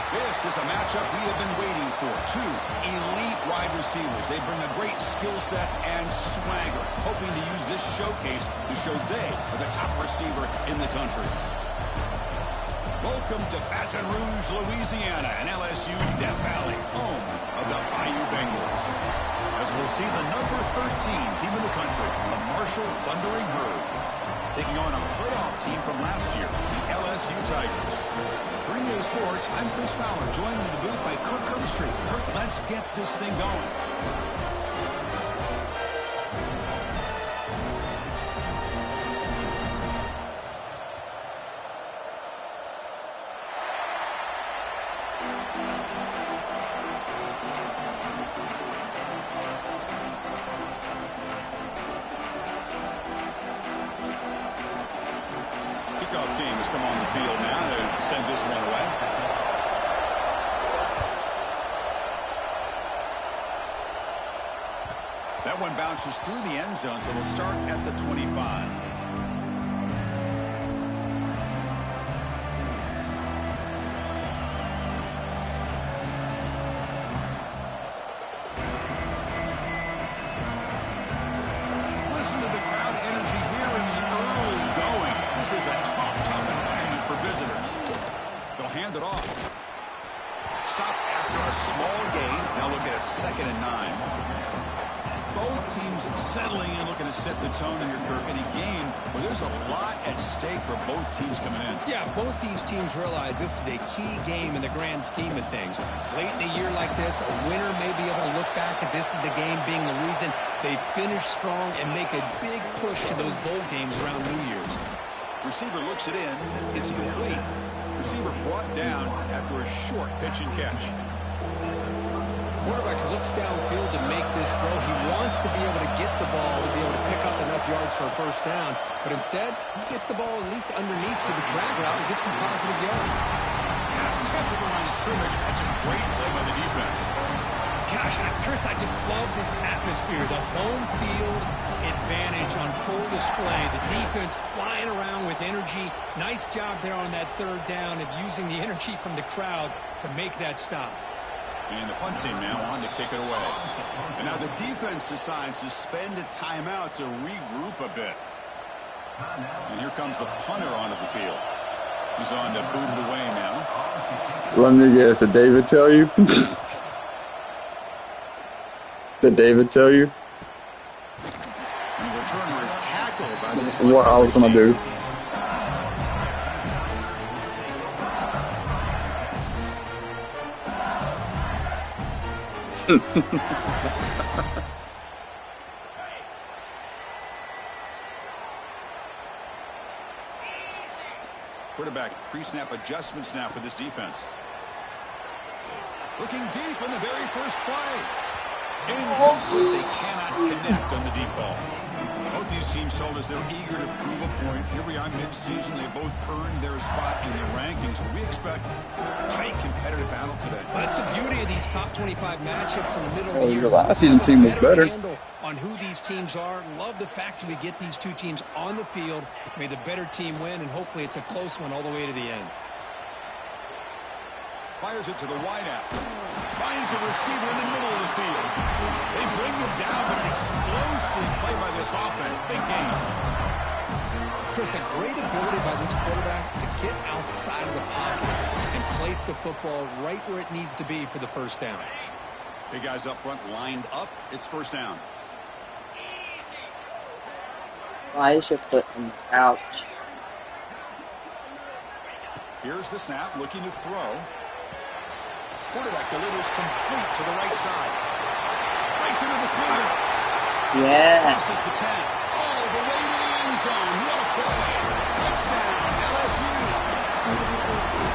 This is a matchup we have been waiting for. Two elite wide receivers. They bring a great skill set and swagger, hoping to use this showcase to show they are the top receiver in the country. Welcome to Baton Rouge, Louisiana, and LSU Death Valley, home of the Bayou Bengals. As we'll see the number 13 team in the country, the Marshall Thundering Herd, taking on a playoff team from last year, the LSU Tigers. For EA Sports, I'm Chris Fowler, joined in the booth by Kirk Herbstreit. Kirk, let's get this thing going. Kickoff team has come on the field now to send this one away. That one bounces through the end zone, so they'll start at the 25. Listen to the crowd energy here in the early going. This is a tough environment for visitors. They'll hand it off. Stop after a small gain. Now looking at 2nd and 9. Both teams settling in, looking to set the tone here, Kirk, in a game where there's a lot at stake for both teams coming in. Yeah, both these teams realize this is a key game in the grand scheme of things. Late in a year like this, a winner may be able to look back at this as a game being the reason they finish strong and make a big push to those bowl games around New Year's. Receiver looks it in. It's complete. Receiver brought down after a short pitch and catch. Quarterback looks downfield to make this throw. He wants to be able to get the ball to be able to pick up enough yards for a first down. But instead, he gets the ball at least underneath to the drag route and gets some positive yards. Pass tipped to the line of scrimmage. That's a great play by the defense. Gosh, Chris, I just love this atmosphere. The home field advantage on full display. The defense flying around with energy. Nice job there on that 3rd down of using the energy from the crowd to make that stop. And the punt team now on to kick it away. And now the defense decides to spend a timeout to regroup a bit. And here comes the punter onto the field. He's on to boot it away now. Let me guess, did David tell you? Did David tell you? The returner is tackled by this what I was going to do. Quarterback pre-snap adjustments now for this defense. Looking deep in the very first play. Incomplete. They cannot connect on the deep ball. Both these teams told us they're eager to prove a point. Here we are mid-season. They both earned their spot in the rankings, but we expect a tight competitive battle today. Well, that's the beauty of these top 25 matchups in the middle of the year. Your last season team was better. On who these teams are. Love the fact that we get these two teams on the field. May the better team win, and hopefully it's a close one all the way to the end. Fires it to the wideout. Finds a receiver in the middle of the field. They bring him down, but an explosive play by this offense. Big game. Chris, a great ability by this quarterback to get outside of the pocket and place the football right where it needs to be for the first down. Big guys up front lined up. It's first down. Why is your foot in the couch? Here's the snap, looking to throw. Quarterback delivers complete to the right side. Breaks into the clear. Yeah. Crosses the 10. All the way to the end zone. What a play. Touchdown, LSU.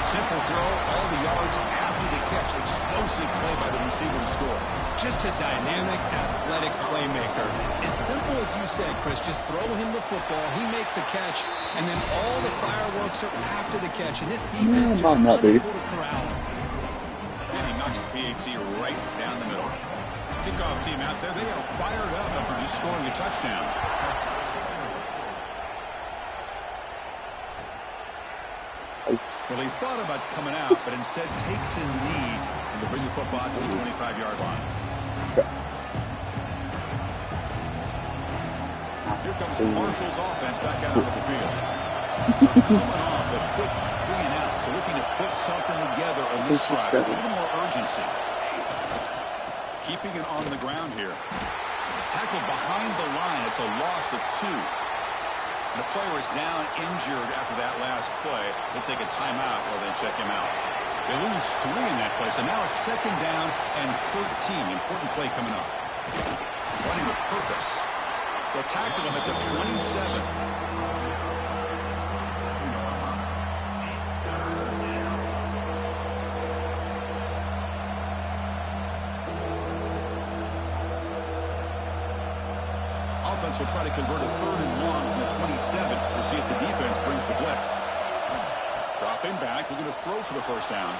Simple throw, all the yards after the catch. Explosive play by the receiver to score. Just a dynamic, athletic playmaker. As simple as you said, Chris, just throw him the football. He makes the catch, and then all the fireworks are after the catch. And this defense just unable to corral him. And he knocks the PAT right down the middle. Kickoff team out there, they are fired up after just scoring a touchdown. Well, he thought about coming out, but instead takes a knee and to bring the football to the 25-yard line. Here comes Marshall's offense back out onto the field. Coming off a quick 3-and-out, so looking to put something together on this drive with a little more urgency. Keeping it on the ground here. Tackled behind the line. It's a loss of 2. And the player is down injured after that last play. They take a timeout while they check him out. They lose 3 in that play, so now it's 2nd down and 13. Important play coming up. Running with purpose. They'll tackle him at the 27. Offense will try to convert a 3rd and long from the 27. We'll see if the defense brings the blitz. Dropping back, looking to throw for the 1st down.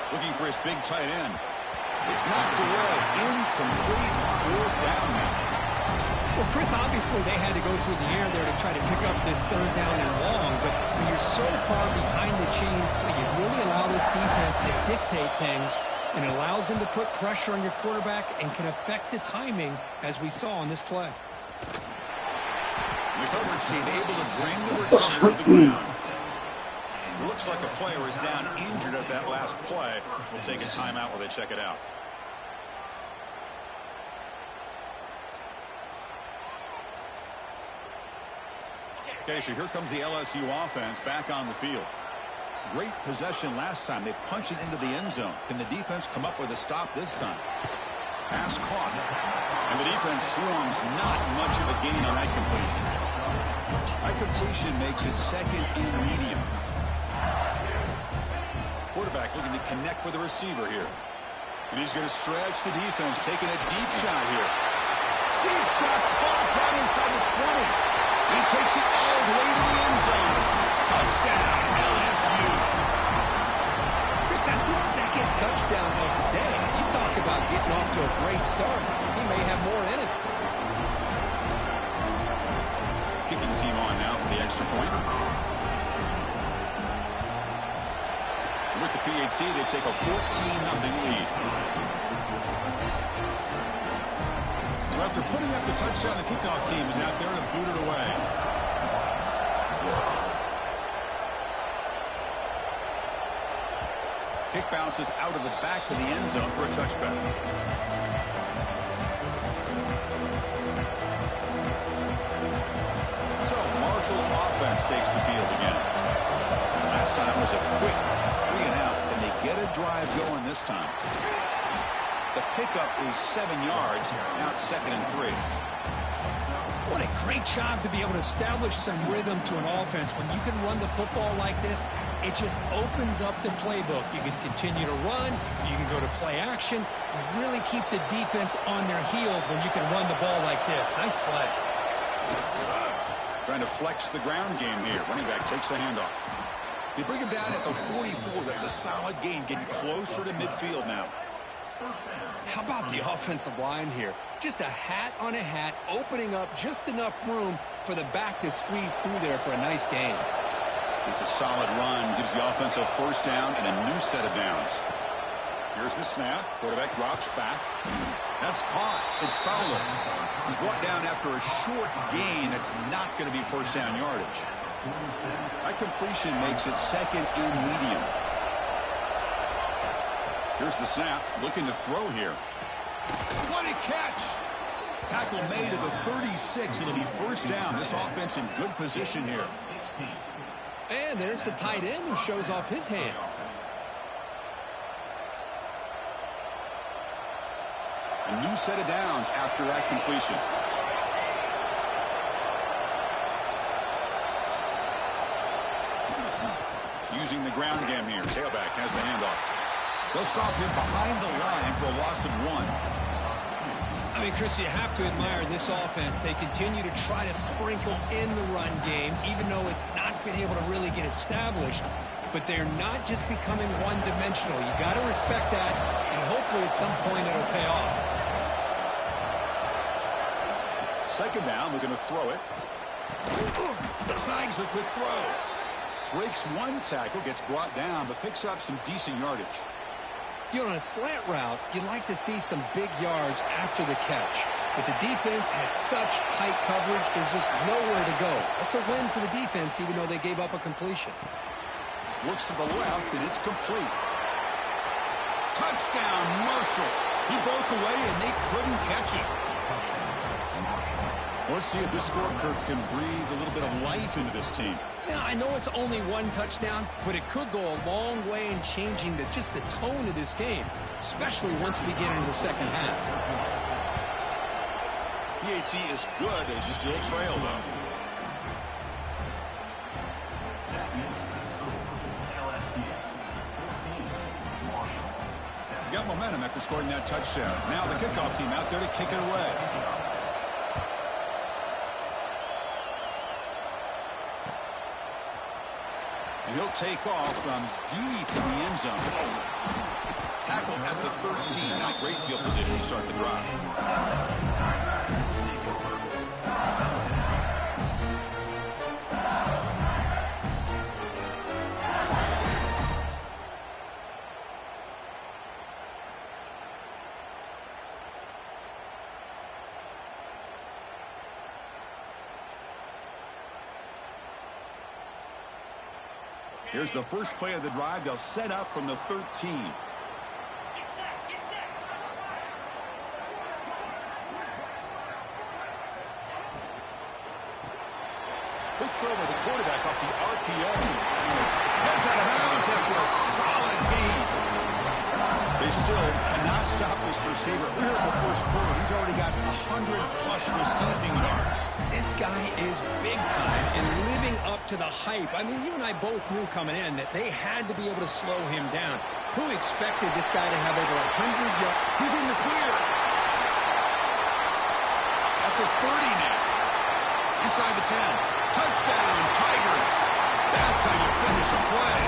Looking for his big tight end. It's knocked away. Incomplete. 4th down now. Well, Chris, obviously they had to go through the air there to try to pick up this 3rd down and long, but when you're so far behind the chains, you really allow this defense to dictate things, and it allows them to put pressure on your quarterback and can affect the timing, as we saw on this play. The coverage team able to bring the returner to the ground. Looks like a player is down injured at that last play. We'll take a timeout while they check it out. Okay, so here comes the LSU offense back on the field. Great possession last time. They punched it into the end zone. Can the defense come up with a stop this time? Pass caught. And the defense swarms. Not much of a gain on that completion. That completion makes it 2nd and medium. Quarterback looking to connect with the receiver here. And he's going to stretch the defense, taking a deep shot here. Deep shot caught right inside the 20. He takes it all the way to the end zone. Touchdown, LSU. Chris, that's his 2nd touchdown of the day. You talk about getting off to a great start. He may have more in it. Kicking team on now for the extra point. With the PAT, they take a 14-0 lead. So after putting up the touchdown, the kickoff team is out there to boot it away. Kick bounces out of the back of the end zone for a touchback. So Marshall's offense takes the field again. Last time was a quick 3-and-out, and they get a drive going this time. The pickup is 7 yards. Now it's 2nd and 3. What a great job to be able to establish some rhythm to an offense. When you can run the football like this, it just opens up the playbook. You can continue to run. You can go to play action. And really keep the defense on their heels when you can run the ball like this. Nice play. Trying to flex the ground game here. Running back takes the handoff. They bring him down at the 44. That's a solid gain, getting closer to midfield now. How about the offensive line here? Just a hat on a hat, opening up just enough room for the back to squeeze through there for a nice gain. It's a solid run. Gives the offense a 1st down and a new set of downs. Here's the snap. Quarterback drops back. That's caught. It's Fowler. He's brought down after a short gain. That's not going to be 1st down yardage. That completion makes it 2nd and medium. Here's the snap. Looking to throw here. What a catch! Tackle made at the 36. It'll be 1st down. This offense in good position here. And there's the tight end who shows off his hands. A new set of downs after that completion. Using the ground game here. Tailback has the handoff. They'll stop him behind the line for a loss of 1. I mean, Chris, you have to admire this offense. They continue to try to sprinkle in the run game, even though it's not been able to really get established. But they're not just becoming one-dimensional. You got to respect that, and hopefully at some point it'll pay off. 2nd down, we're going to throw it. Snags the quick throw. Breaks one tackle, gets brought down, but picks up some decent yardage. You know, on a slant route, you'd like to see some big yards after the catch. But the defense has such tight coverage, there's just nowhere to go. That's a win for the defense, even though they gave up a completion. Looks to the left, and it's complete. Touchdown, Marshall. He broke away, and they couldn't catch him. Let's see if this score can breathe a little bit of life into this team. Now, I know it's only one touchdown, but it could go a long way in changing just the tone of this game, especially once we get into the second half. PAT is good. They still trail, though. Got momentum after scoring that touchdown. Now the kickoff team out there to kick it away. And he'll take off from deep in the end zone. Tackle at the 13. Not great field position to start the drive. Here's the first play of the drive. They'll set up from the 13. Quick throw with the quarterback off the RPO. Heads out of bounds after a solid gain. They still cannot stop this receiver. We're here in the first quarter. He's already got 100-plus receiving yards. This guy is big time and living up to the hype. I mean, you and I both knew coming in that they had to be able to slow him down. Who expected this guy to have over 100 yards? He's in the clear. At the 30 now. Inside the 10. Touchdown, Tigers. That's how you finish a play.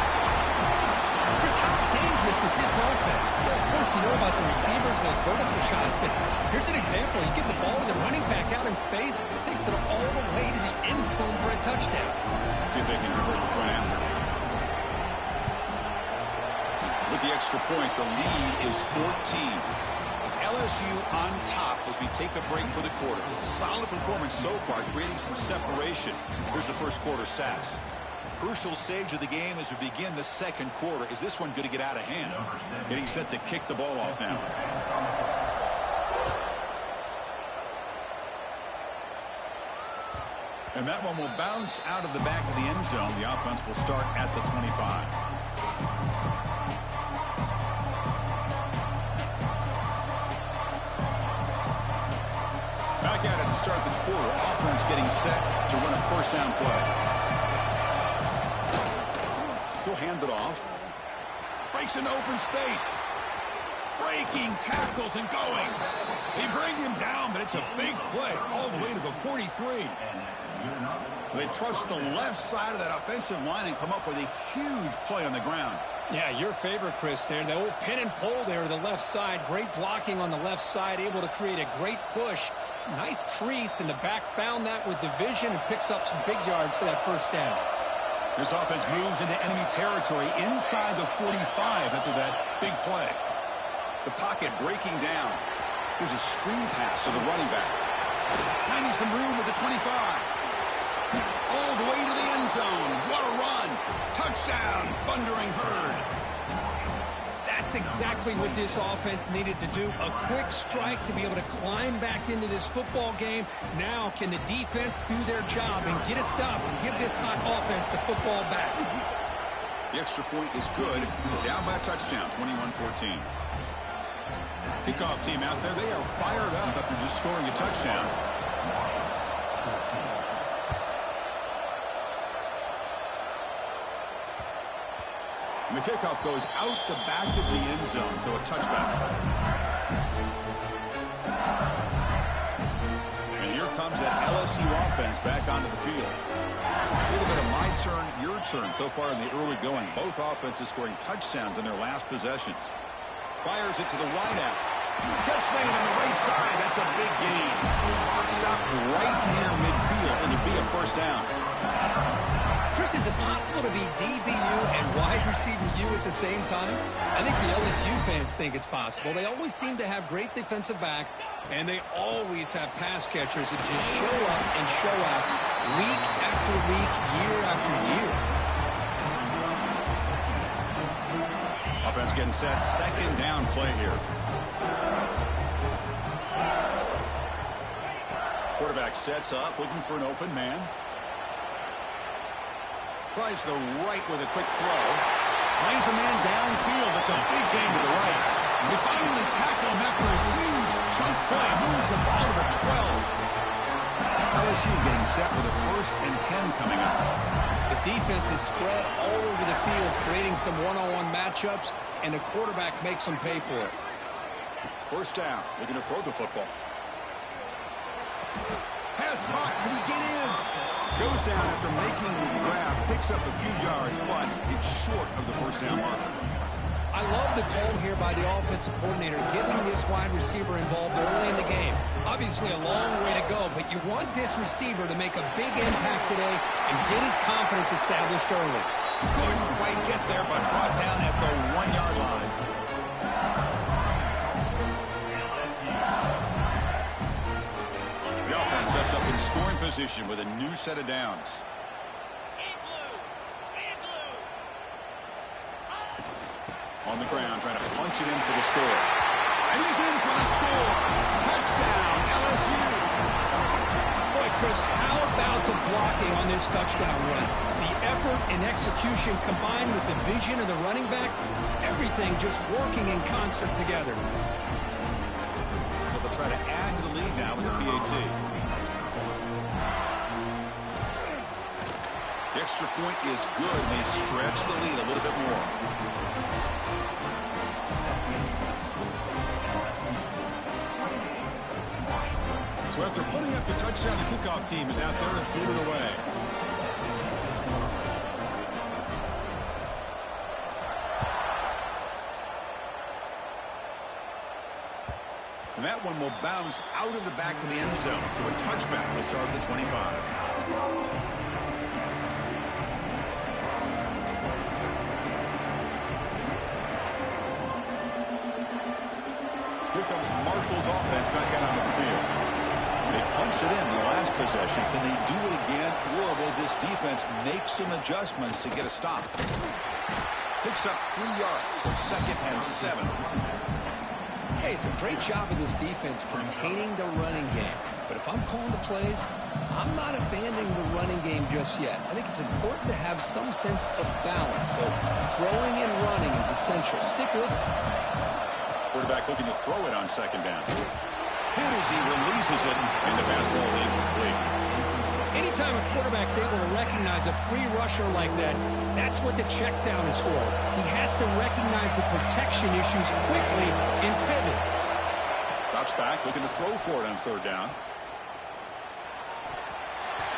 Chris, how dangerous is this offense? Well, of course, you know about the receivers, those vertical shots, but here's an example. You get the ball to the running back out in space, takes it all the way to the end zone for a touchdown. See if they can revert the point after. With the extra point, the lead is 14. It's LSU on top as we take a break for the quarter. Solid performance so far, creating some separation. Here's the first quarter stats. Crucial stage of the game as we begin the second quarter. Is this one going to get out of hand? Getting set to kick the ball off now. And that one will bounce out of the back of the end zone. The offense will start at the 25. Back at it to start the quarter. Offense getting set to run a first down play. He'll hand it off. Breaks into open space. Breaking tackles and going. They bring him down, but it's a big play all the way to the 43. They trust the left side of that offensive line and come up with a huge play on the ground. Yeah, your favorite, Chris, there. The old pin and pull there to the left side. Great blocking on the left side, able to create a great push. Nice crease, and the back found that with the vision and picks up some big yards for that first down. This offense moves into enemy territory inside the 45 after that big play. The pocket breaking down. Here's a screen pass to the running back. Finding some room with the 25. All the way to the end zone. What a run. Touchdown, Thundering Herd. That's exactly what this offense needed to do. A quick strike to be able to climb back into this football game. Now can the defense do their job and get a stop and give this hot offense the football back? The extra point is good. Down by a touchdown, 21-14. Kickoff team out there. They are fired up after just scoring a touchdown. And the kickoff goes out the back of the end zone, so a touchback. And here comes that LSU offense back onto the field. A little bit of my turn, your turn so far in the early going. Both offenses scoring touchdowns in their last possessions. Fires it to the wide out. Catch made on the right side. That's a big gain. Stopped right near midfield, and it'll be a first down. Chris, is it possible to be DBU and wide receiver U at the same time? I think the LSU fans think it's possible. They always seem to have great defensive backs, and they always have pass catchers that just show up and show out week after week, year after year. Offense getting set. Second down play here. Quarterback sets up, looking for an open man. Tries the right with a quick throw. Finds a man downfield. That's a big gain to the right. They finally tackle him after a huge chunk play. Moves the ball to the 12. LSU getting set for the 1st and 10 coming up. The defense is spread all over the field, creating some one-on-one matchups, and the quarterback makes them pay for it. First down. Looking to throw the football. Pass caught. Can he get in? Goes down after making the grab. Picks up a few yards, but it's short of the first down marker. I love the call here by the offensive coordinator, getting this wide receiver involved early in the game. Obviously a long way to go, but you want this receiver to make a big impact today and get his confidence established early. Couldn't quite get there, but brought down at the 1-yard line. The offense sets up in scoring position with a new set of downs. On the ground, trying to punch it in for the score. And he's in for the score. Touchdown, LSU. Boy, Chris, how about the blocking on this touchdown run? The effort and execution combined with the vision of the running back, everything just working in concert together. They'll try to add to the lead now with a PAT. The extra point is good, and they stretch the lead a little bit more. So after putting up the touchdown, the kickoff team is out there and blew it away. And that one will bounce out of the back of the end zone. So a touchback to start the 25. Here comes Marshall's offense back out onto the field. They punched it in the last possession. Can they do it again, or will this defense make some adjustments to get a stop? Picks up 3 yards, so 2nd and 7. Hey, it's a great job of this defense containing the running game. But if I'm calling the plays, I'm not abandoning the running game just yet. I think it's important to have some sense of balance. So throwing and running is essential. Stick with it. Quarterback looking to throw it on 2nd down. Hit as he releases it, and the pass ball is incomplete. Anytime a quarterback's able to recognize a free rusher like that, that's what the check down is for. He has to recognize the protection issues quickly and pivot. Drops back, looking to throw for it on 3rd down.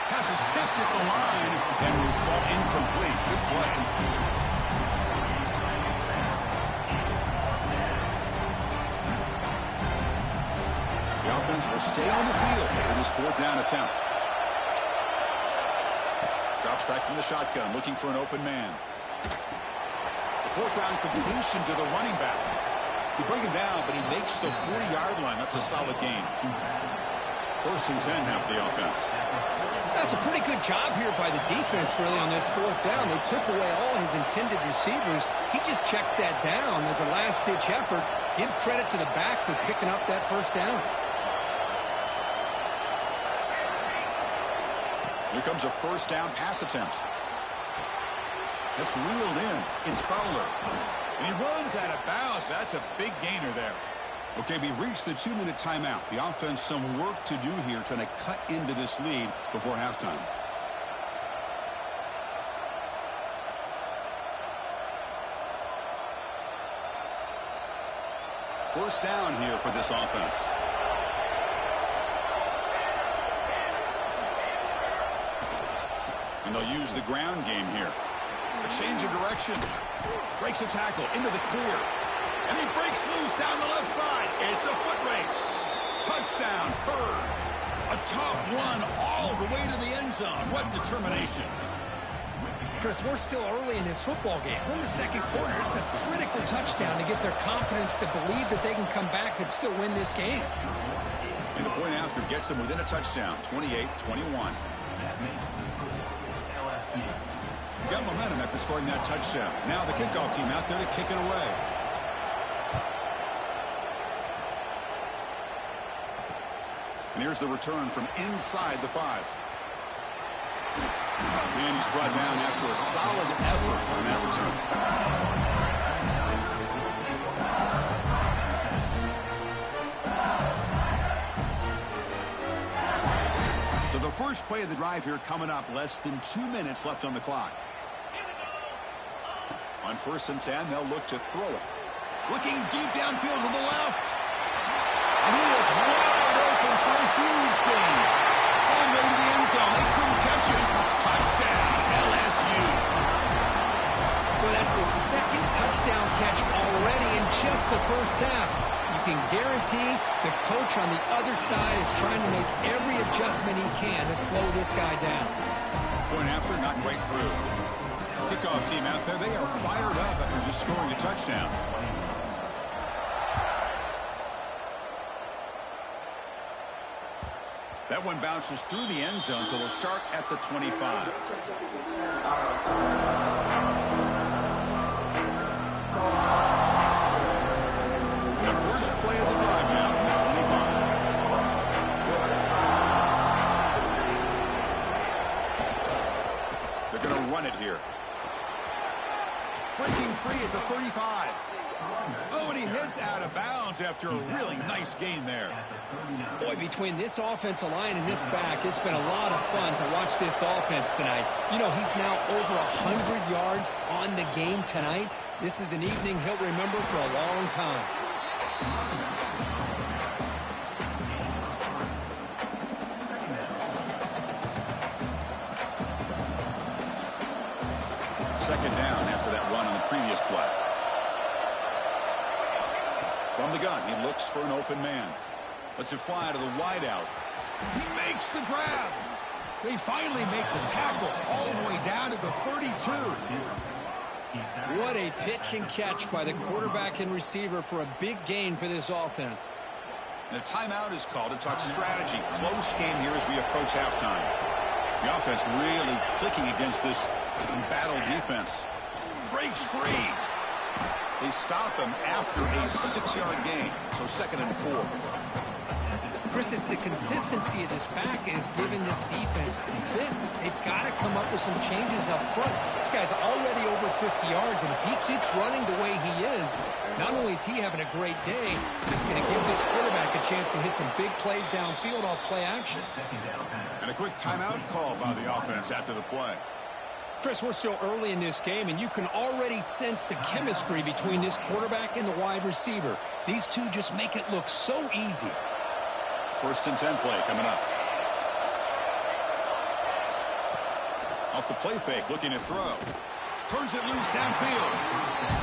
Pass is tipped at the line, and will fall incomplete. Good play. The offense will stay on the field for this 4th down attempt. Drops back from the shotgun, looking for an open man. The 4th down completion to the running back. He brings him down, but he makes the 40-yard line. That's a solid gain. 1st and 10 now for the offense. That's a pretty good job here by the defense, really, on this 4th down. They took away all his intended receivers. He just checks that down as a last-ditch effort. Give credit to the back for picking up that 1st down. Here comes a 1st down pass attempt. That's reeled in. It's Fowler. And he runs out of bounds. That's a big gainer there. Okay, we reached the 2-minute timeout. The offense some work to do here, trying to cut into this lead before halftime. First down here for this offense. And they'll use the ground game here. A change of direction. Breaks a tackle into the clear. And he breaks loose down the left side. It's a foot race. Touchdown, Hurd. A tough one all the way to the end zone. What determination. Chris, we're still early in this football game. We're in the second quarter. It's a critical touchdown to get their confidence to believe that they can come back and still win this game. And the point after gets them within a touchdown, 28-21. Got momentum after scoring that touchdown. Now the kickoff team out there to kick it away. And here's the return from inside the 5. And he's brought down after a solid effort on that return. So the first play of the drive here coming up, less than 2 minutes left on the clock. On 1st and 10, they'll look to throw it. Looking deep downfield to the left. And he is wide open for a huge gain. All the way to the end zone. They couldn't catch him. Touchdown, LSU. Well, that's his second touchdown catch already in just the first half. You can guarantee the coach on the other side is trying to make every adjustment he can to slow this guy down. Point after, not quite through. Kickoff team out there, they are fired up after just scoring a touchdown. That one bounces through the end zone, so they'll start at the 25. The first play of the drive now from the 25. They're going to run it here. Breaking free at the 35. Oh, and he heads out of bounds after a really nice gain there. Boy, between this offensive line and this back, it's been a lot of fun to watch this offense tonight. You know, he's now over 100 yards on the game tonight. This is an evening he'll remember for a long time. Second down after that run on the previous play. From the gun, he looks for an open man. Lets it fly to the wideout. He makes the grab. They finally make the tackle all the way down to the 32. What a pitch and catch by the quarterback and receiver for a big gain for this offense. And a timeout is called to talk strategy. Close game here as we approach halftime. The offense really clicking against this battle defense. Breaks free. They stop him after a 6-yard gain. So 2nd and 4. Chris, it's the consistency of this back is giving this defense fits. They've got to come up with some changes up front. This guy's already over 50 yards, and if he keeps running the way he is, not only is he having a great day, it's going to give this quarterback a chance to hit some big plays downfield off play action. And a quick timeout call by the offense after the play. Chris, we're still early in this game, and you can already sense the chemistry between this quarterback and the wide receiver. These two just make it look so easy. 1st and 10 play coming up. Off the play fake, looking to throw. Turns it loose downfield.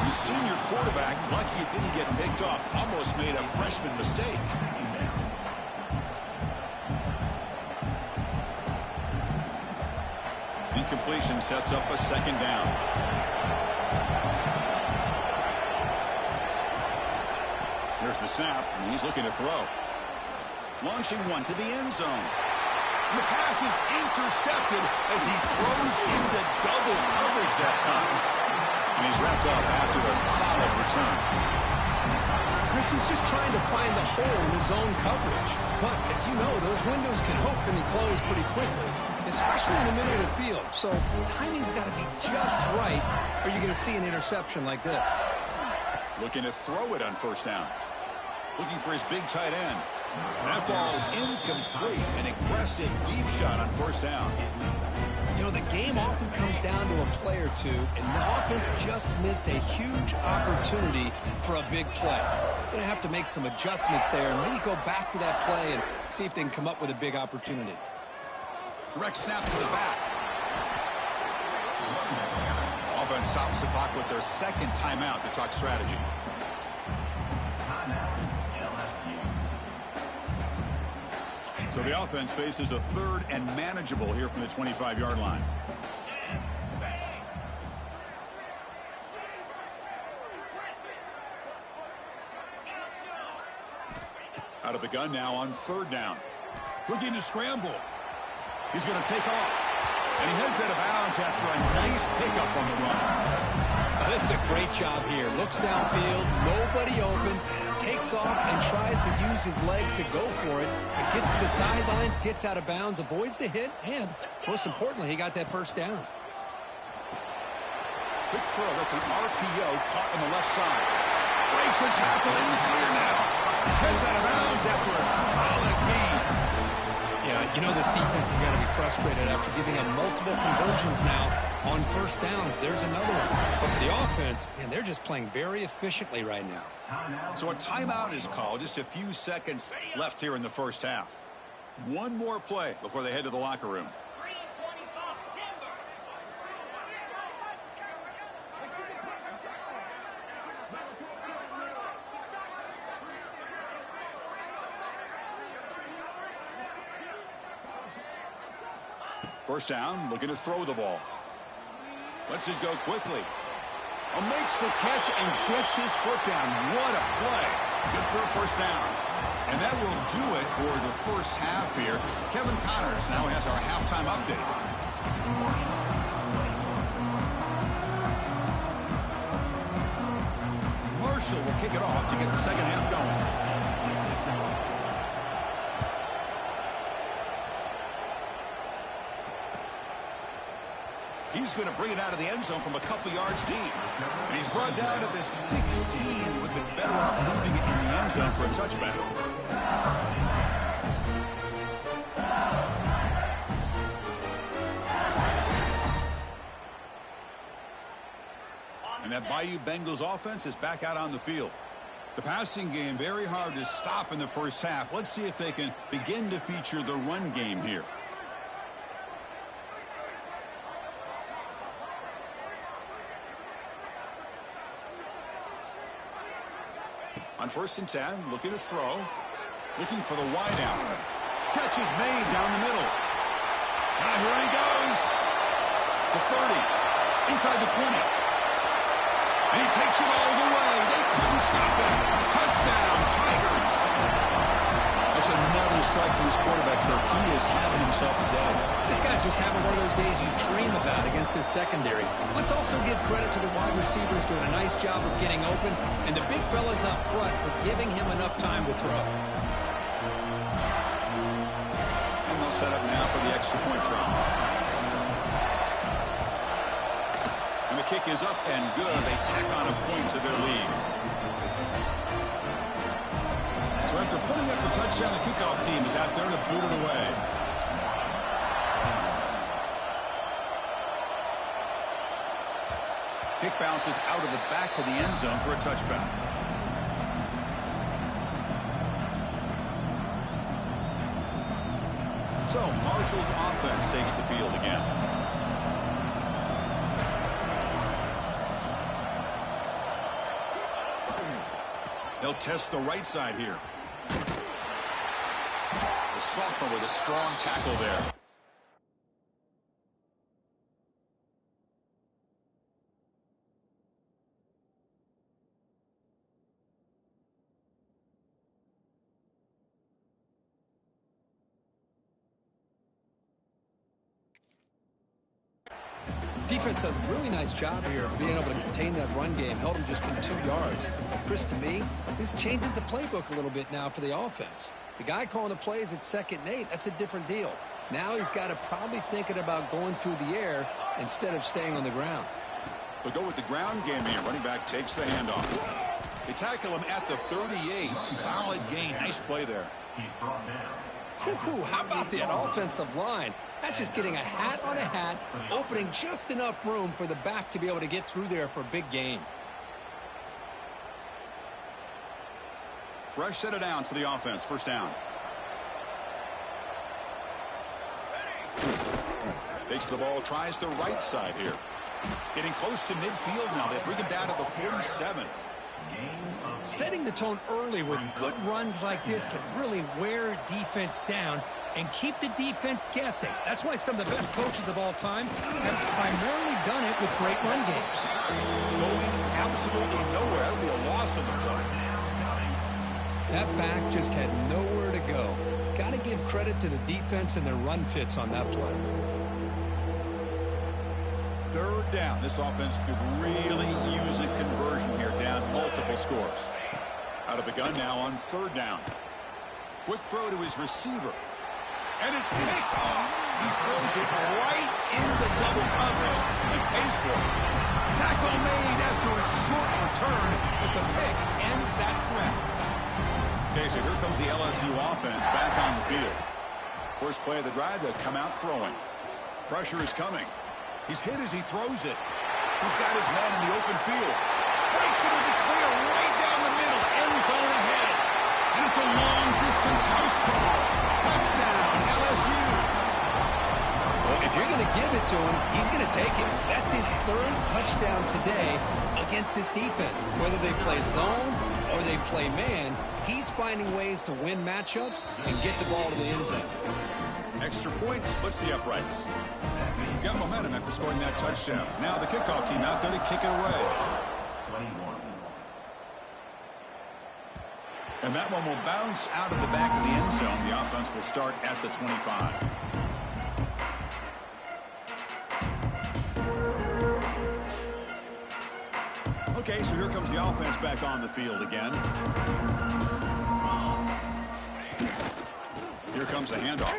The senior quarterback, lucky it didn't get picked off. Almost made a freshman mistake. Incompletion sets up a 2nd down. Here's the snap, and he's looking to throw. Launching one to the end zone. And the pass is intercepted as he throws into double coverage that time. And he's wrapped up after a solid return. Chris is just trying to find the hole in his own coverage. But, as you know, those windows can open and close pretty quickly, especially in the middle of the field. So timing's got to be just right, or you're going to see an interception like this. Looking to throw it on 1st down. Looking for his big tight end. That ball is incomplete. An aggressive deep shot on 1st down. You know, the game often comes down to a play or two, and the offense just missed a huge opportunity for a big play. Going to have to make some adjustments there and maybe go back to that play and see if they can come up with a big opportunity. Direct snap to the back. Offense stops the clock with their 2nd timeout to talk strategy. So the offense faces a 3rd and manageable here from the 25-yard line. Out of the gun now on third down. Looking to scramble. He's going to take off. And he heads out of bounds after a nice pickup on the run. This is a great job here. Looks downfield, nobody open, takes off and tries to use his legs to go for it. It gets to the sidelines, gets out of bounds, avoids the hit, and most importantly, he got that first down. Quick throw. That's an RPO caught on the left side. Breaks a tackle in the clear now. Heads out of bounds after a solid gain. Yeah, you know this defense is going to be frustrated after giving up multiple conversions now on first downs. There's another one. But for the offense, man, they're just playing very efficiently right now. So a timeout is called. Just a few seconds left here in the first half. One more play before they head to the locker room. First down, looking to throw the ball. Lets it go quickly. Makes the catch and gets his foot down. What a play. Good for a first down. And that will do it for the first half here. Kevin Connors now has our halftime update. Marshall will kick it off to get the second half going. He's going to bring it out of the end zone from a couple yards deep. And he's brought down to the 16 with it better off moving it in the end zone for a touchback. And that Bayou Bengals offense is back out on the field. The passing game very hard to stop in the first half. Let's see if they can begin to feature the run game here. On 1st and 10, looking to throw. Looking for the wide out. Catch is made down the middle. And here he goes. The 30. Inside the 20. And he takes it all the way. They couldn't stop him. Touchdown, Tigers. That's another strike from this quarterback, Kirk. He is having himself a day. This guy's just having one of those days you dream about against this secondary. Let's also give credit to the wide receivers doing a nice job of getting open, and the big fellas up front for giving him enough time to throw. And they'll set up now for the extra point try. And the kick is up and good. They tack on a point to their lead. So after putting up the touchdown, the kickoff team is out there to boot it away. Kick bounces out of the back of the end zone for a touchback. So Marshall's offense takes the field again. They'll test the right side here. The sophomore with a strong tackle there. Defense does a really nice job here of being able to contain that run game. Held him just in 2 yards. Chris, to me, this changes the playbook a little bit now for the offense. The guy calling the plays at 2nd and 8, that's a different deal. Now he's got to probably thinking about going through the air instead of staying on the ground. They'll go with the ground game here. Running back takes the handoff. They tackle him at the 38. Solid gain. Nice play there. How about that offensive line? That's just getting a hat on a hat, opening just enough room for the back to be able to get through there for a big gain. Fresh set of downs for the offense. First down. Takes the ball, tries the right side here. Getting close to midfield now. They bring it down to the 47. Setting the tone early with good runs like this can really wear defense down and keep the defense guessing. That's why some of the best coaches of all time have primarily done it with great run games. Going absolutely nowhere. That'll be a loss on the play. That back just had nowhere to go. Got to give credit to the defense and their run fits on that play. Third down. This offense could really use a conversion here, down multiple scores. Out of the gun now on third down. Quick throw to his receiver. And it's picked off. He throws it right into double coverage and pays for it. Tackle made after a short return, but the pick ends that threat. Okay, so here comes the LSU offense back on the field. First play of the drive, they'll come out throwing. Pressure is coming. He's hit as he throws it. He's got his man in the open field. Breaks into the clear right down the middle. End zone ahead. And it's a long-distance house call. Touchdown, LSU. Well, if you're going to give it to him, he's going to take it. That's his third touchdown today against this defense. Whether they play zone or they play man, he's finding ways to win matchups and get the ball to the end zone. Extra point splits the uprights. Got momentum after scoring that touchdown. Now the kickoff team out there to kick it away. And that one will bounce out of the back of the end zone. The offense will start at the 25. Okay, so here comes the offense back on the field again. Here comes a handoff.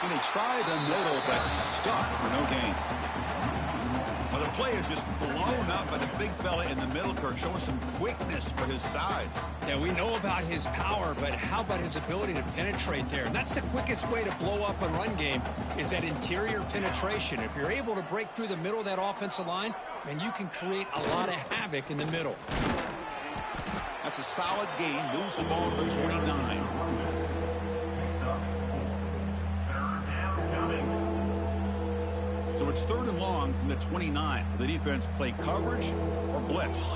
And they try the middle, but stuck for no gain. Well, the play is just blown up by the big fella in the middle, Kirk, showing some quickness for his size. Yeah, we know about his power, but how about his ability to penetrate there? And that's the quickest way to blow up a run game, is that interior penetration. If you're able to break through the middle of that offensive line, then you can create a lot of havoc in the middle. That's a solid gain. Moves the ball to the 29. So it's third and long from the 29. The defense play coverage or blitz.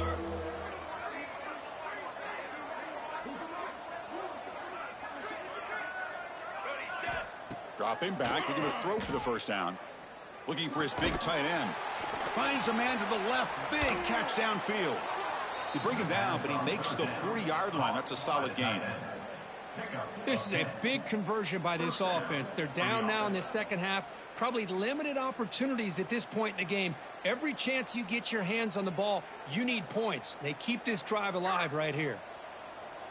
Dropping back, looking to throw for the first down. Looking for his big tight end. Finds a man to the left. Big catch downfield. They bring him down, but he makes the 40-yard line. That's a solid gain. This is a big conversion by this offense. They're down now in the second half. Probably limited opportunities at this point in the game. Every chance you get your hands on the ball, you need points. They keep this drive alive right here.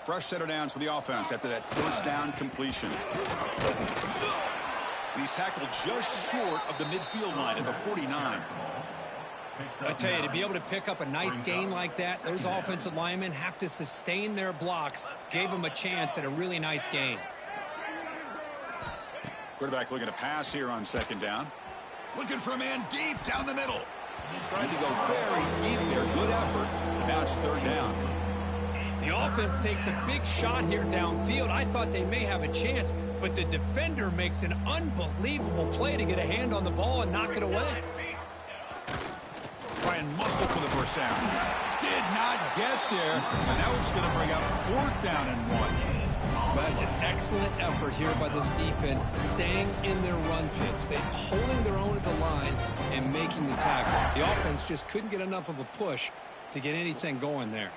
Fresh set of downs for the offense after that first down completion. He's tackled just short of the midfield line at the 49. I tell you, to be able to pick up a nice gain like that, those offensive linemen have to sustain their blocks. Gave them a chance at a really nice gain. Quarterback looking to pass here on second down. Looking for a man deep down the middle. Trying to go very deep there. Good effort. Now it's third down. The offense takes a big shot here downfield. I thought they may have a chance, but the defender makes an unbelievable play to get a hand on the ball and knock it away. Try and muscle for the first down. Did not get there. And now it's going to bring up fourth down and 1. That's an excellent effort here by this defense, staying in their run fits. They're holding their own at the line and making the tackle. The offense just couldn't get enough of a push to get anything going there.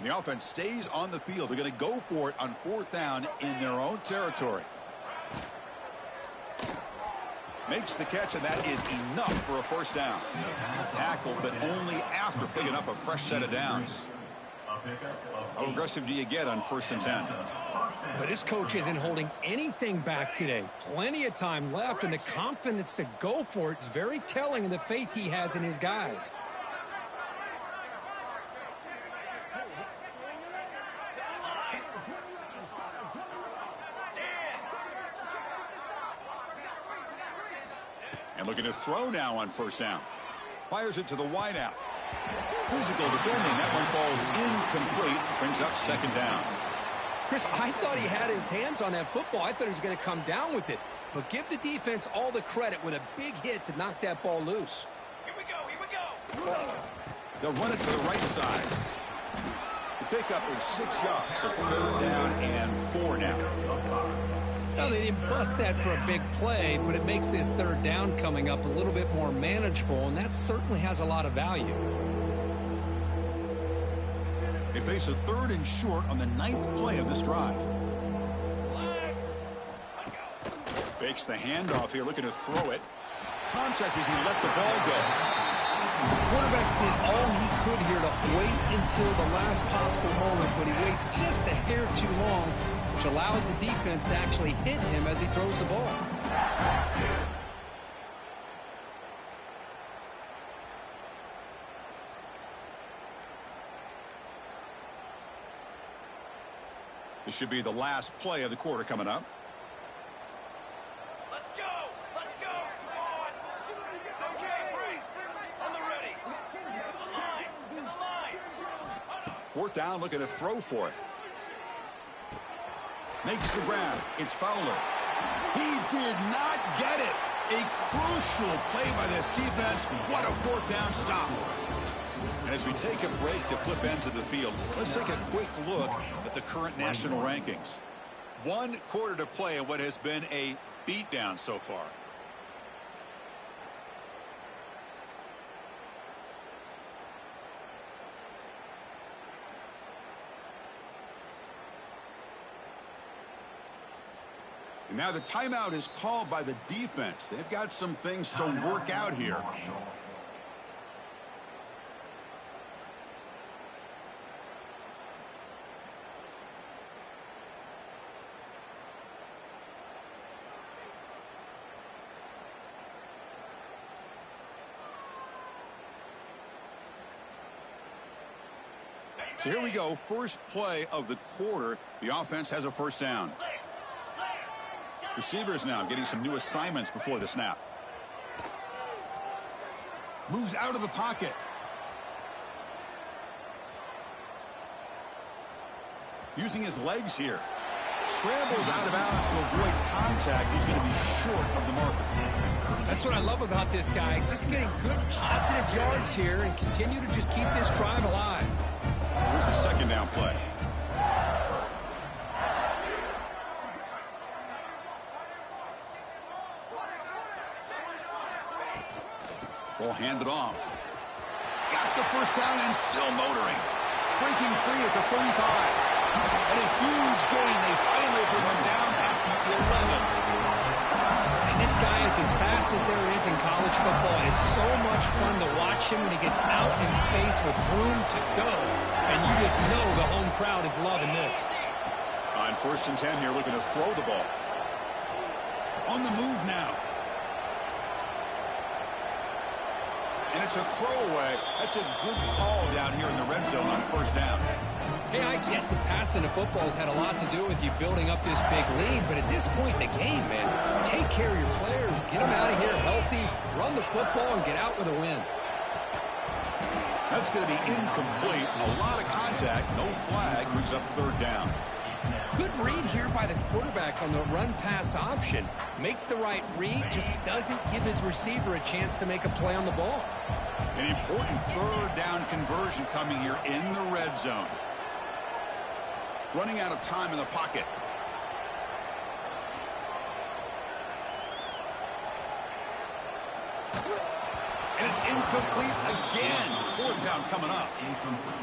The offense stays on the field. They're going to go for it on fourth down in their own territory. Makes the catch, and that is enough for a first down. Tackled, but only after picking up a fresh set of downs. How aggressive do you get on 1st and 10? But this coach isn't holding anything back today. Plenty of time left, and the confidence to go for it is very telling of the faith he has in his guys. And looking to throw now on first down. Fires it to the wideout. Physical defending. That one falls incomplete. Brings up second down. Chris, I thought he had his hands on that football. I thought he was going to come down with it. But give the defense all the credit with a big hit to knock that ball loose. Here we go. They'll run it to the right side. The pickup is 6 yards. So third down and 4 now. Well, they didn't bust that for a big play, but it makes this third down coming up a little bit more manageable, and that certainly has a lot of value. They face a 3rd and short on the 9th play of this drive. Fakes the handoff here, looking to throw it. Contact as he let the ball go. The quarterback did all he could here to wait until the last possible moment, but he waits just a hair too long, which allows the defense to actually hit him as he throws the ball. This should be the last play of the quarter coming up. Let's go! Let's go! Come on! Okay, break! On the ready! To the line! To the line! 4th down, looking to throw for it. Makes the grab. It's Fowler. He did not get it. A crucial play by this defense. What a 4th down stop. And as we take a break to flip ends of the field, let's take a quick look at the current national rankings. 1 quarter to play in what has been a beatdown so far. And now the timeout is called by the defense. They've got some things to work out here. So here we go, first play of the quarter. The offense has a 1st down. Receivers now getting some new assignments before the snap. Moves out of the pocket. Using his legs here. Scrambles out of bounds to avoid contact. He's going to be short of the marker. That's what I love about this guy. Just getting good positive yards here and continue to just keep this drive alive. Here's the 2nd down play. Ball handed off. Got the 1st down and still motoring. Breaking free at the 35. And a huge gain. They finally bring him down at the 11. And this guy is as fast as there is in college football, and it's so much fun to watch him when he gets out in space with room to go. And you just know the home crowd is loving this. On 1st and 10 here, looking to throw the ball. On the move now. And it's a throwaway. That's a good call down here in the red zone on 1st down. Hey, I get that passing the football has had a lot to do with you building up this big lead, but at this point in the game, man, take care of your players, get them out of here healthy, run the football, and get out with a win. That's going to be incomplete. A lot of contact. No flag. Brings up 3rd down. Good read here by the quarterback on the run-pass option. Makes the right read, just doesn't give his receiver a chance to make a play on the ball. An important 3rd down conversion coming here in the red zone. Running out of time in the pocket. And it's incomplete again. 4th down coming up.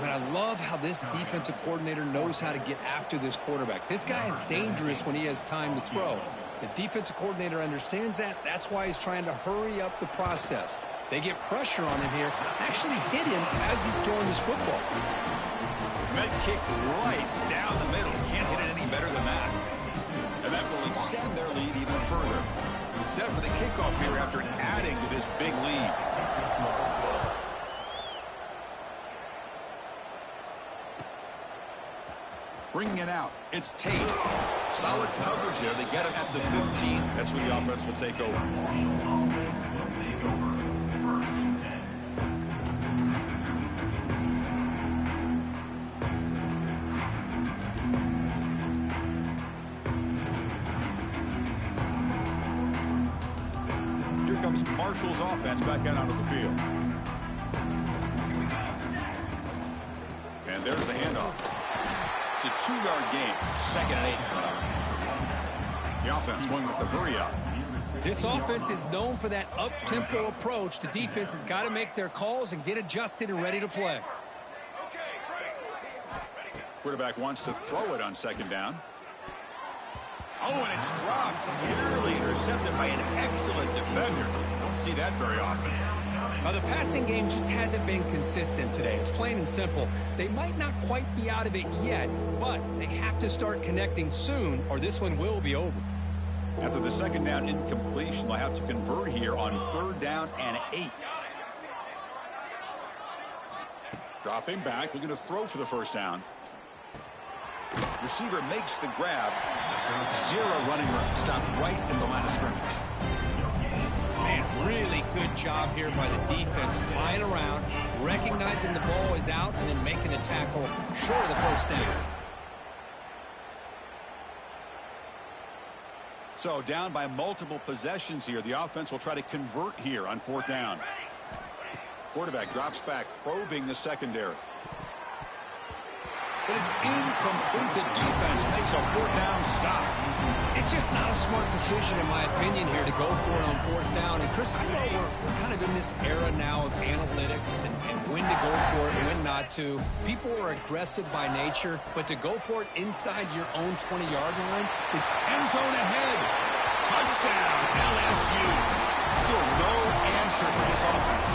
Man, I love how this defensive coordinator knows how to get after this quarterback. This guy is dangerous when he has time to throw. The defensive coordinator understands that. That's why he's trying to hurry up the process. They get pressure on him here, actually hit him as he's throwing this football. Med kick right down the middle. Can't hit it any better than that. And that will extend their lead even further. Set for the kickoff here after adding to this big lead. Bringing it out. It's Tate. Solid coverage there. They get it at the 15. That's where the offense will take over. Comes Marshall's offense back out onto the field. And there's the handoff. It's a 2-yard gain. 2nd and 8. The offense going with the hurry-up. This offense is known for that up-tempo approach. The defense has got to make their calls and get adjusted and ready to play. Quarterback wants to throw it on second down. Oh, and it's dropped. Nearly intercepted by an excellent defender. Don't see that very often. The passing game just hasn't been consistent today. It's plain and simple. They might not quite be out of it yet, but they have to start connecting soon or this one will be over. After the second down incompletion, they'll have to convert here on third down and 8. Dropping back, looking to throw for the first down. Receiver makes the grab. 0 running room. Stopped right at the line of scrimmage. Man, really good job here by the defense, flying around, recognizing the ball is out, and then making a tackle short of the first down. So down by multiple possessions here. The offense will try to convert here on fourth down. Quarterback drops back, probing the secondary. But it's incomplete. The defense makes a fourth down stop. It's just not a smart decision, in my opinion, here to go for it on fourth down. And, Chris, I know we're kind of in this era now of analytics and when to go for it and when not to. People are aggressive by nature, but to go for it inside your own 20-yard line, the end zone ahead. Touchdown, LSU. Still no answer for this offense.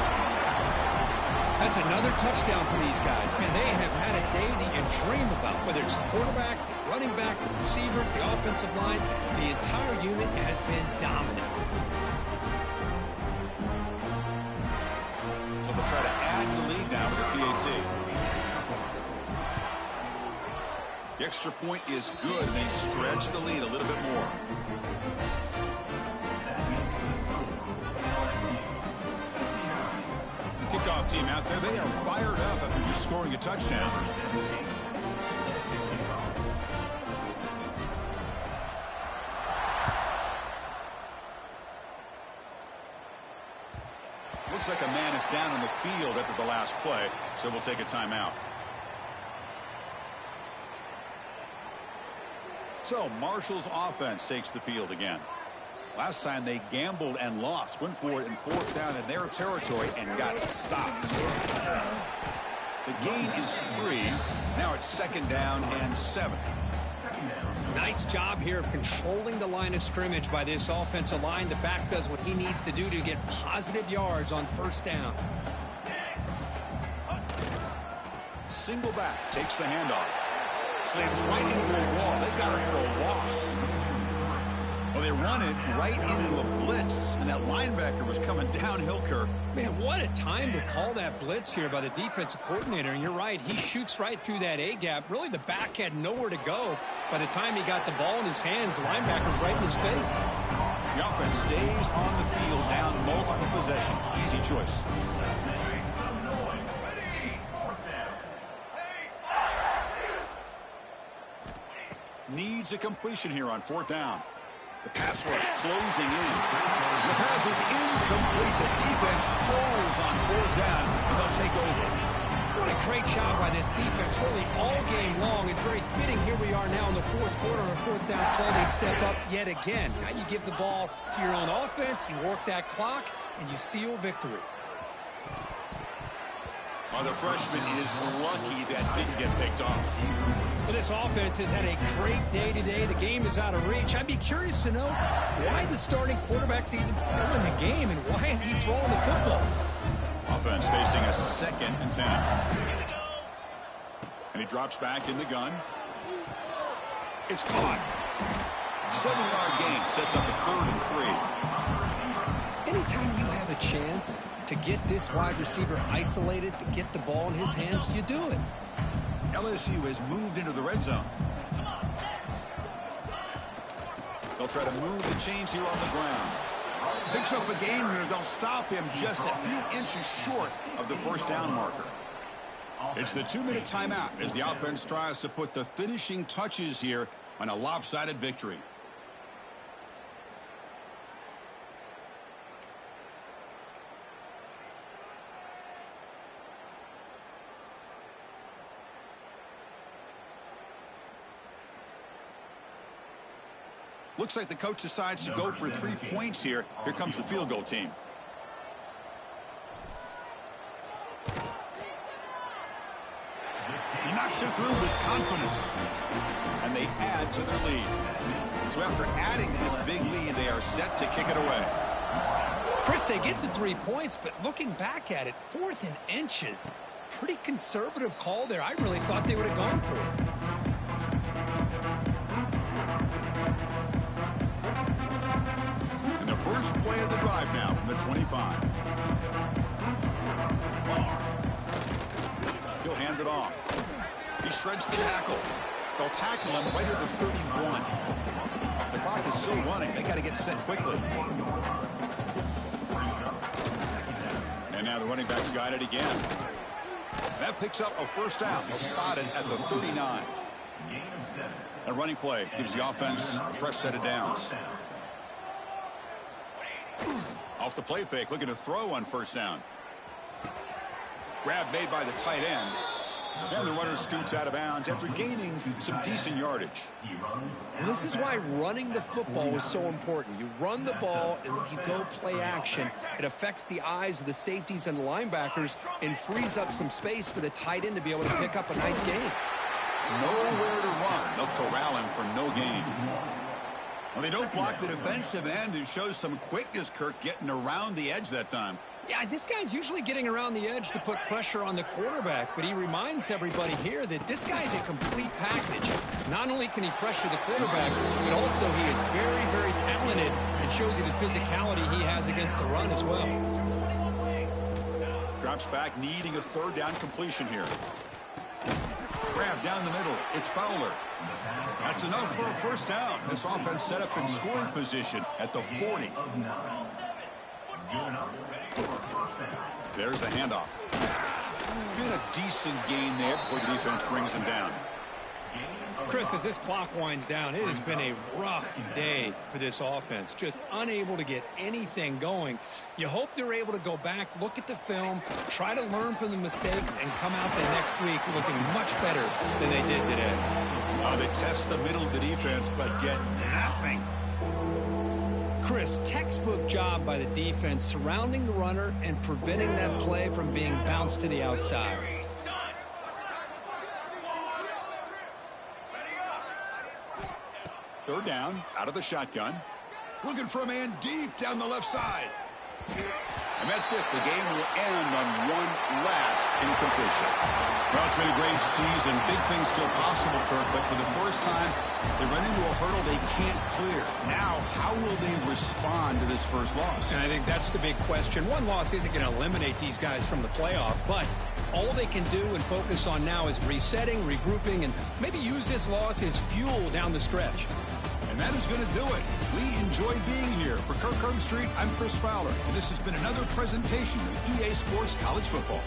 That's another touchdown for these guys. Man, they have had a day that you dream about, whether it's the quarterback, the running back, the receivers, the offensive line. The entire unit has been dominant. So they'll try to add the lead now with the PAT. The extra point is good, and they stretch the lead a little bit more. Kickoff team out there. They are fired up after just scoring a touchdown. Looks like a man is down on the field after the last play, so we'll take a timeout. So Marshall's offense takes the field again. Last time they gambled and lost, went for it in fourth down in their territory and got stopped. The gain is 3. Now it's second down and 7. Nice job here of controlling the line of scrimmage by this offensive line. The back does what he needs to do to get positive yards on first down. Single back takes the handoff. Slams right into a wall. They got it for a loss. Well, they run it right into a blitz, and that linebacker was coming downhill, Kirk. Man, what a time to call that blitz here by the defensive coordinator. And you're right, he shoots right through that A-gap. Really, the back had nowhere to go. By the time he got the ball in his hands, the linebacker's right in his face. The offense stays on the field, down multiple possessions. Easy choice. Needs a completion here on fourth down. The pass rush closing in. The pass is incomplete. The defense holds on fourth down, and they'll take over. What a great job by this defense, really all game long. It's very fitting. Here we are now in the fourth quarter of a fourth down play. They step up yet again. Now you give the ball to your own offense, you work that clock, and you seal victory. Well, the freshman is lucky that didn't get picked off. Well, this offense has had a great day today. The game is out of reach. I'd be curious to know why the starting quarterback's even still in the game and why is he throwing the football? Offense facing a second and 10. And he drops back in the gun. It's caught. 7-yard gain sets up a 3rd and 3. Anytime you have a chance to get this wide receiver isolated, to get the ball in his hands, you do it. LSU has moved into the red zone. They'll try to move the chains here on the ground. Picks up a gain here. They'll stop him just a few inches short of the first down marker. It's the 2-minute timeout as the offense tries to put the finishing touches here on a lopsided victory. Looks like the coach decides to go for 3 points here. Here comes the field goal team. He knocks it through with confidence. And they add to their lead. So after adding to this big lead, they are set to kick it away. Chris, they get the 3 points, but looking back at it, 4th and inches. Pretty conservative call there. I really thought they would have gone for it. And the first play of the drive now from the 25. He'll hand it off. He shreds the tackle. They'll tackle him right at the 31. The clock is still running. They got to get set quickly. And now the running back's got it again. That picks up a first down. They'll spot it at the 39. A running play gives the offense a fresh set of downs. Off the play fake, looking to throw on first down. Grab made by the tight end. And the runner scoots out of bounds after gaining some decent yardage. Well, this is why running the football is so important. You run the ball, and then you go play action. It affects the eyes of the safeties and the linebackers and frees up some space for the tight end to be able to pick up a nice gain. Nowhere to run. They'll corral him for no gain. Well, they don't block the defensive end, who shows some quickness, Kirk, getting around the edge that time. Yeah, this guy's usually getting around the edge to put pressure on the quarterback, but he reminds everybody here that this guy's a complete package. Not only can he pressure the quarterback, but also he is very, very talented and shows you the physicality he has against the run as well. Drops back, needing a third down completion here. Grab down the middle. It's Fowler. That's enough for a first down. This offense set up in scoring position at the 40. There's the handoff. Been a decent gain there before the defense brings him down. Chris, as this clock winds down, it has been a rough day for this offense. Just unable to get anything going. You hope they're able to go back, look at the film, try to learn from the mistakes, and come out the next week looking much better than they did today. They test the middle of the defense, but get nothing. Chris, textbook job by the defense surrounding the runner and preventing that play from being bounced to the outside. Third down, out of the shotgun. Looking for a man deep down the left side. And that's it. The game will end on one last incompletion. Well, it's been a great season. Big things still possible, Kirk, but for the first time, they run into a hurdle they can't clear. Now, how will they respond to this first loss? And I think that's the big question. One loss isn't going to eliminate these guys from the playoff, but all they can do and focus on now is resetting, regrouping, and maybe use this loss as fuel down the stretch. And that is going to do it. We enjoyed being here. For Kirk Street, I'm Chris Fowler, and this has been another presentation of EA Sports College Football.